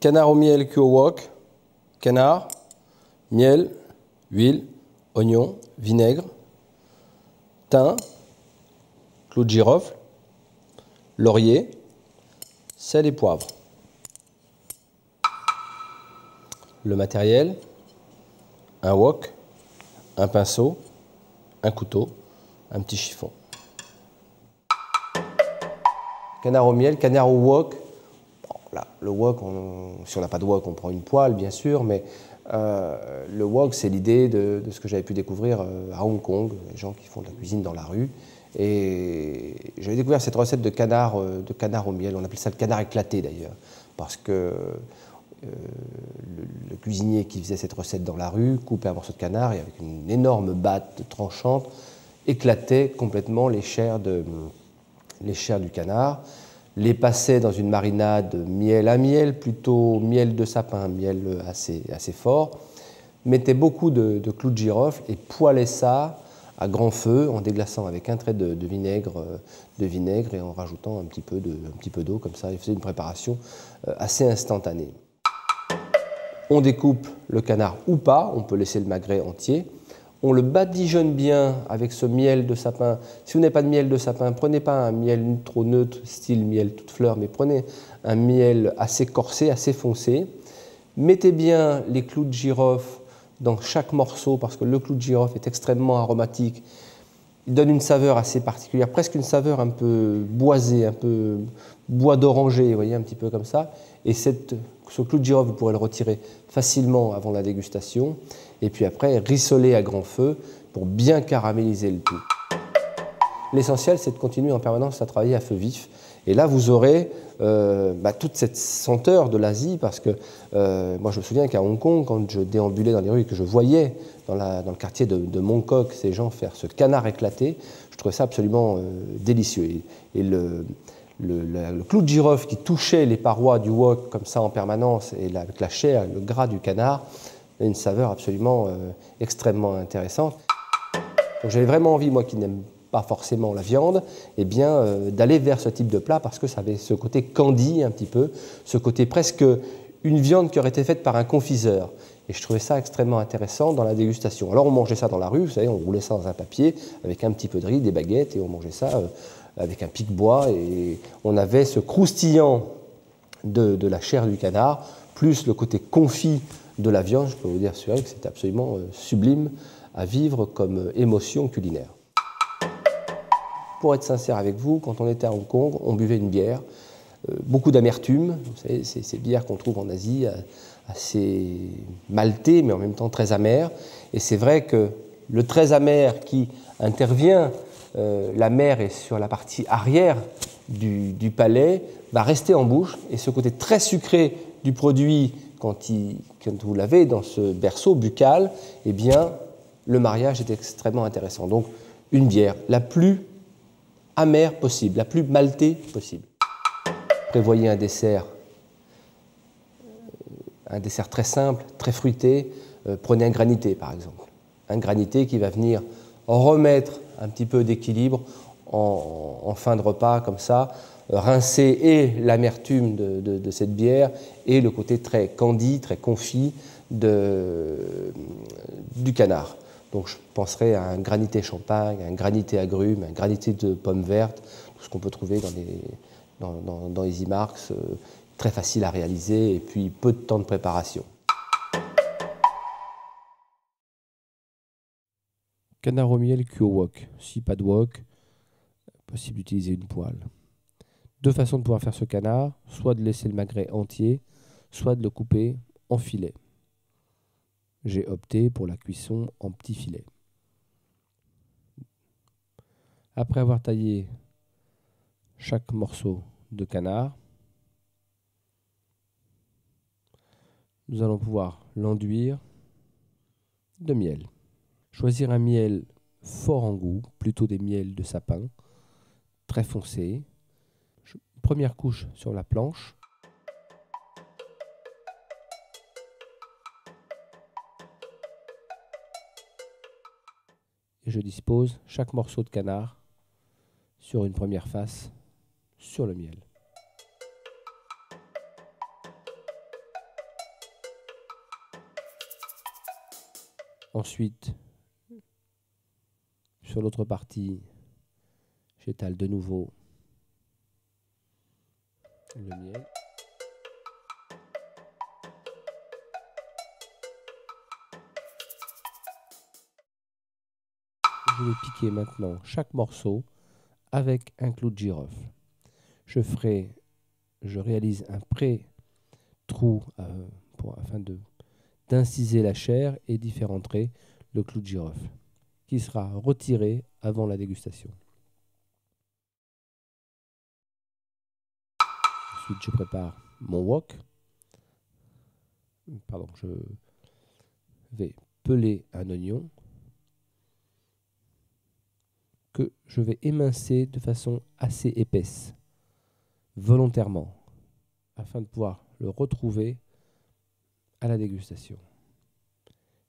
Canard au miel cuit au wok, canard, miel, huile, oignon, vinaigre, thym, clou de girofle, laurier, sel et poivre. Le matériel, un wok, un pinceau, un couteau, un petit chiffon. Canard au miel, canard au wok. Bon, là, le wok, si on n'a pas de wok, on prend une poêle, bien sûr, mais le wok, c'est l'idée de ce que j'avais pu découvrir à Hong Kong, les gens qui font de la cuisine dans la rue. Et j'avais découvert cette recette de canard au miel. On appelle ça le canard éclaté, d'ailleurs, parce que le cuisinier qui faisait cette recette dans la rue coupait un morceau de canard et avec une énorme batte tranchante éclatait complètement les chairs du canard, les passait dans une marinade un miel plutôt miel de sapin, miel assez fort, mettait beaucoup de clous de girofle et poêlait ça à grand feu en déglaçant avec un trait de vinaigre et en rajoutant un petit peu d'eau comme ça. Il faisait une préparation assez instantanée. On découpe le canard ou pas, on peut laisser le magret entier. On le badigeonne bien avec ce miel de sapin. Si vous n'avez pas de miel de sapin, prenez pas un miel trop neutre, style miel toute fleur, mais prenez un miel assez corsé, assez foncé. Mettez bien les clous de girofle dans chaque morceau, parce que le clou de girofle est extrêmement aromatique. Il donne une saveur assez particulière, presque une saveur un peu boisée, un peu bois d'oranger, vous voyez, un petit peu comme ça. Et ce clou de girofle, vous pourrez le retirer facilement avant la dégustation. Et puis après, rissoler à grand feu pour bien caraméliser le tout. L'essentiel, c'est de continuer en permanence à travailler à feu vif. Et là, vous aurez toute cette senteur de l'Asie, parce que moi, je me souviens qu'à Hong Kong, quand je déambulais dans les rues et que je voyais dans le quartier de Mong Kok ces gens faire ce canard éclaté, je trouvais ça absolument délicieux. Et le clou de girofle qui touchait les parois du wok comme ça en permanence, et avec la chair, le gras du canard, a une saveur absolument extrêmement intéressante. Donc j'avais vraiment envie, moi qui n'aime pas forcément la viande, eh bien, d'aller vers ce type de plat, parce que ça avait ce côté candy un petit peu, ce côté presque une viande qui aurait été faite par un confiseur. Et je trouvais ça extrêmement intéressant dans la dégustation. Alors on mangeait ça dans la rue, vous savez, on roulait ça dans un papier avec un petit peu de riz, des baguettes, et on mangeait ça avec un pic-bois, et on avait ce croustillant de la chair du canard, plus le côté confit de la viande. Je peux vous dire que c'était absolument sublime à vivre comme émotion culinaire. Pour être sincère avec vous, quand on était à Hong Kong, on buvait une bière, beaucoup d'amertume. Vous savez, ces bières qu'on trouve en Asie, assez maltées, mais en même temps très amères. Et c'est vrai que le très amer qui intervient, l'amer est sur la partie arrière du palais, va rester en bouche. Et ce côté très sucré du produit, quand vous l'avez dans ce berceau buccal, eh bien, le mariage est extrêmement intéressant. Donc, une bière la plus amère possible, la plus maltée possible. Prévoyez un dessert très simple, très fruité. Prenez un granité, par exemple. Un granité qui va venir remettre un petit peu d'équilibre en fin de repas, comme ça, rincer et l'amertume de cette bière et le côté très candy, très confit du canard. Donc je penserais à un granité champagne, un granité agrumes, un granité de pommes vertes, tout ce qu'on peut trouver dans Easy Marks, très facile à réaliser et puis peu de temps de préparation. Canard au miel cuit au wok. Si pas de wok, possible d'utiliser une poêle. Deux façons de pouvoir faire ce canard, soit de laisser le magret entier, soit de le couper en filets. J'ai opté pour la cuisson en petits filets. Après avoir taillé chaque morceau de canard, nous allons pouvoir l'enduire de miel. Choisir un miel fort en goût, plutôt des miels de sapin, très foncés. Première couche sur la planche. Et je dispose chaque morceau de canard sur une première face sur le miel. Ensuite, sur l'autre partie, j'étale de nouveau le miel. Je vais piquer maintenant chaque morceau avec un clou de girofle. Je réalise un pré-trou afin d'inciser la chair et d'y faire entrer le clou de girofle, qui sera retiré avant la dégustation. Ensuite, je prépare mon wok. Pardon, je vais peler un oignon que je vais émincer de façon assez épaisse, volontairement, afin de pouvoir le retrouver à la dégustation.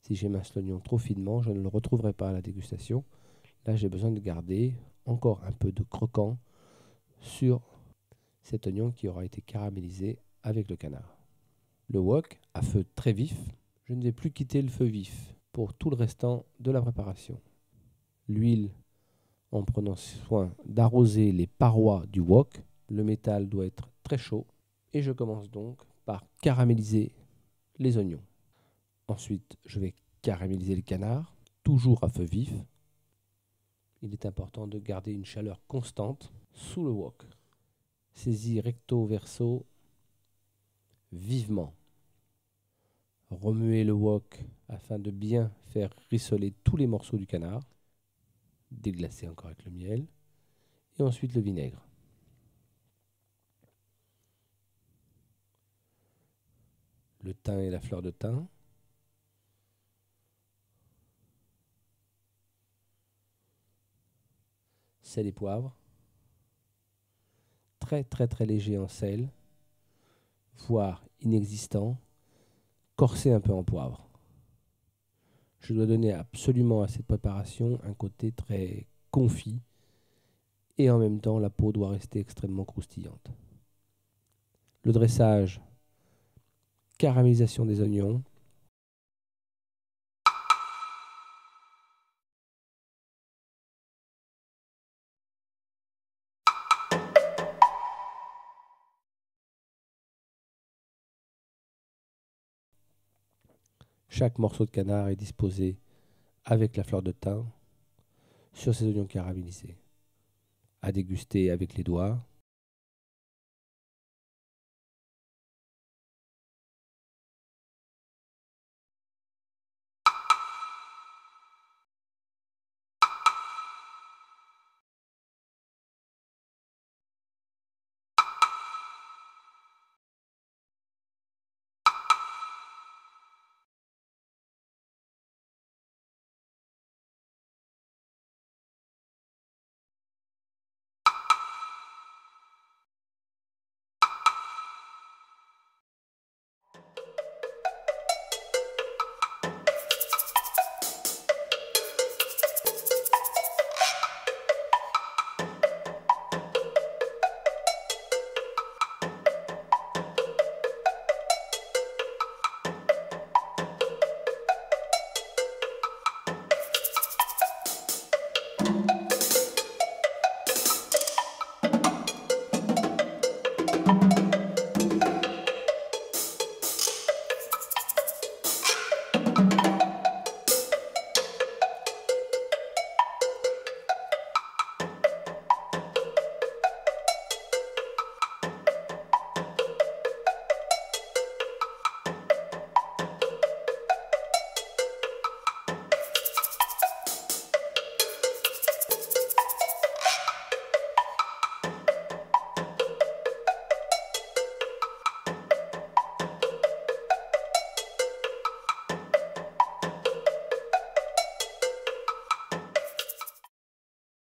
Si j'émince l'oignon trop finement, je ne le retrouverai pas à la dégustation. Là, j'ai besoin de garder encore un peu de croquant sur cet oignon qui aura été caramélisé avec le canard. Le wok à feu très vif, je ne vais plus quitter le feu vif pour tout le restant de la préparation. L'huile, en prenant soin d'arroser les parois du wok, le métal doit être très chaud et je commence donc par caraméliser les oignons. Ensuite, je vais caraméliser le canard, toujours à feu vif. Il est important de garder une chaleur constante sous le wok. Saisis recto verso vivement. Remuez le wok afin de bien faire rissoler tous les morceaux du canard. Déglacer encore avec le miel. Et ensuite le vinaigre. Le thym et la fleur de thym. Sel et poivre. Très très très léger en sel, voire inexistant, corsé un peu en poivre. Je dois donner absolument à cette préparation un côté très confit et en même temps la peau doit rester extrêmement croustillante. Le dressage, caramélisation des oignons. Chaque morceau de canard est disposé avec la fleur de thym sur ces oignons caramélisés. À déguster avec les doigts